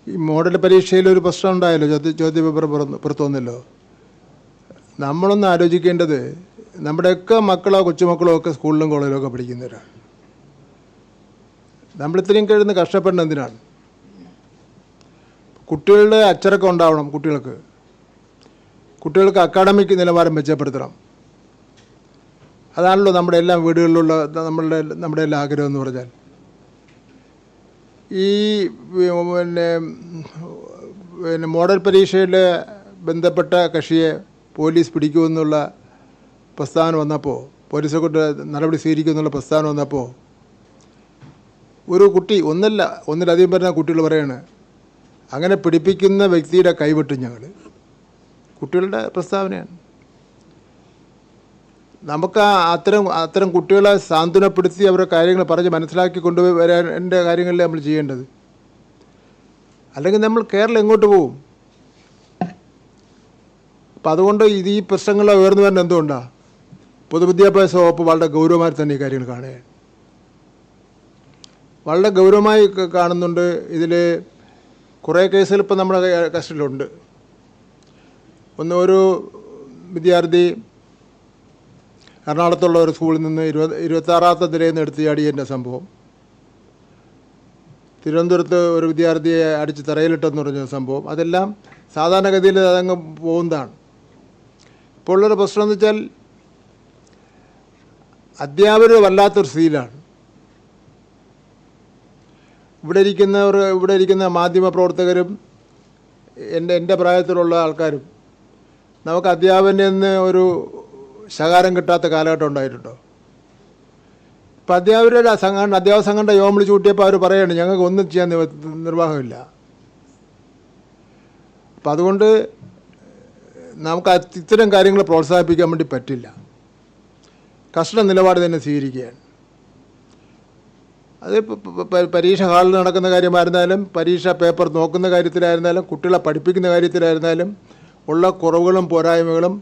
ഈ മോഡൽ പരീക്ഷയിൽ ഒരു പ്രശ്നം ഉണ്ടായല്ലോ, ചോദ്യപേപ്പർ പുറത്തു വന്നല്ലോ. നമ്മളൊന്ന് ആലോചിക്കേണ്ടത്, നമ്മുടെയൊക്കെ മക്കളോ കൊച്ചുമക്കളോ ഒക്കെ സ്കൂളിലും കോളേജിലും ഒക്കെ പഠിക്കുന്നവരാണ്. നമ്മളിത്രയും കഴിയുന്ന കഷ്ടപ്പെടേണ്ട എന്തിനാണ്? കുട്ടികളുടെ അച്ചടക്കം ഉണ്ടാവണം. കുട്ടികൾക്ക് അക്കാഡമിക് നിലവാരം മെച്ചപ്പെടുത്തണം. അതാണല്ലോ നമ്മുടെ എല്ലാ വീടുകളിലുള്ള നമ്മുടെ എല്ലാ ആഗ്രഹം എന്ന് പറഞ്ഞാൽ. ഈ മോഡൽ പരീക്ഷയിൽ ബന്ധപ്പെട്ട കക്ഷിയെ പോലീസ് പിടിക്കുമെന്നുള്ള പ്രസ്താവന വന്നപ്പോൾ, പോലീസെ കൊണ്ട് നടപടി സ്വീകരിക്കുമെന്നുള്ള പ്രസ്താവന വന്നപ്പോൾ, ഒരു കുട്ടി ഒന്നിലധികം പറഞ്ഞ കുട്ടികൾ പറയാണ്, അങ്ങനെ പിടിപ്പിക്കുന്ന വ്യക്തിയുടെ കൈവിട്ടും ഞങ്ങൾ. കുട്ടികളുടെ പ്രസ്താവനയാണ്. നമുക്ക് അത്തരം കുട്ടികളെ സാന്ത്വനപ്പെടുത്തി അവരുടെ കാര്യങ്ങൾ പറഞ്ഞ് മനസ്സിലാക്കി കൊണ്ടുവരാൻ്റെ കാര്യങ്ങളിൽ നമ്മൾ ചെയ്യേണ്ടത്. അല്ലെങ്കിൽ നമ്മൾ കേരളം എങ്ങോട്ട് പോകും? അപ്പം അതുകൊണ്ട് ഈ പ്രശ്നങ്ങൾ ഉയർന്നു വരുന്നത് എന്തുകൊണ്ടാണ്? പൊതുവിദ്യാഭ്യാസ വകുപ്പ് വളരെ ഗൗരവമായി തന്നെ ഈ കാര്യങ്ങൾ കാണുകയാണ്. വളരെ ഗൗരവമായി കാണുന്നുണ്ട്. ഇതിൽ കുറേ കേസുകൾ ഇപ്പം നമ്മുടെ കസ്റ്റഡിയിലുണ്ട്. ഒരു വിദ്യാർത്ഥി എറണാകുളത്തുള്ള ഒരു സ്കൂളിൽ നിന്ന് 26ാമത്തെ നിലയിൽ നിന്ന് എടുത്ത് ചാടിയതിൻ്റെ സംഭവം, തിരുവനന്തപുരത്ത് ഒരു വിദ്യാർത്ഥിയെ അടിച്ച് തറയിലിട്ടെന്ന് പറഞ്ഞ സംഭവം, അതെല്ലാം സാധാരണഗതിയിൽ അതങ്ങ് പോകുന്നതാണ്. ഇപ്പോൾ ഉള്ളൊരു പ്രശ്നം എന്ന് വെച്ചാൽ അധ്യാപകർ വല്ലാത്തൊരു സ്ഥിതിയിലാണ്. ഇവിടെ ഇരിക്കുന്ന മാധ്യമ പ്രവർത്തകരും എൻ്റെ പ്രായത്തിലുള്ള ആൾക്കാരും നമുക്ക് അധ്യാപകൻ്റെ നിന്ന് ഒരു ശകാരം കിട്ടാത്ത കാലഘട്ടം ഉണ്ടായിട്ടുണ്ടോ? ഇപ്പം അധ്യാപക സംഘടന യോഗം വിളിച്ചു കൂട്ടിയപ്പോൾ അവർ പറയുകയാണ്, ഞങ്ങൾക്ക് ഒന്നും ചെയ്യാൻ നിർവാഹമില്ല. അപ്പം അതുകൊണ്ട് നമുക്ക് ഇത്തരം കാര്യങ്ങൾ പ്രോത്സാഹിപ്പിക്കാൻ വേണ്ടി പറ്റില്ല. കർശന നിലപാട് തന്നെ സ്വീകരിക്കുകയാണ്. അത് പരീക്ഷ ഹാളിൽ നടക്കുന്ന കാര്യമായിരുന്നാലും, പരീക്ഷ പേപ്പർ നോക്കുന്ന കാര്യത്തിലായിരുന്നാലും, കുട്ടികളെ പഠിപ്പിക്കുന്ന കാര്യത്തിലായിരുന്നാലും ഉള്ള കുറവുകളും പോരായ്മകളും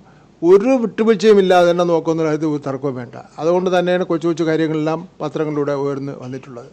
ഒരു വിട്ടുവീഴ്ചയുമില്ലാതെ തന്നെ നോക്കുന്ന കാര്യത്തിൽ തർക്കവും വേണ്ട. അതുകൊണ്ട് തന്നെയാണ് കൊച്ചു കൊച്ചു കാര്യങ്ങളെല്ലാം പത്രങ്ങളിലൂടെ ഉയർന്നു വന്നിട്ടുള്ളത്.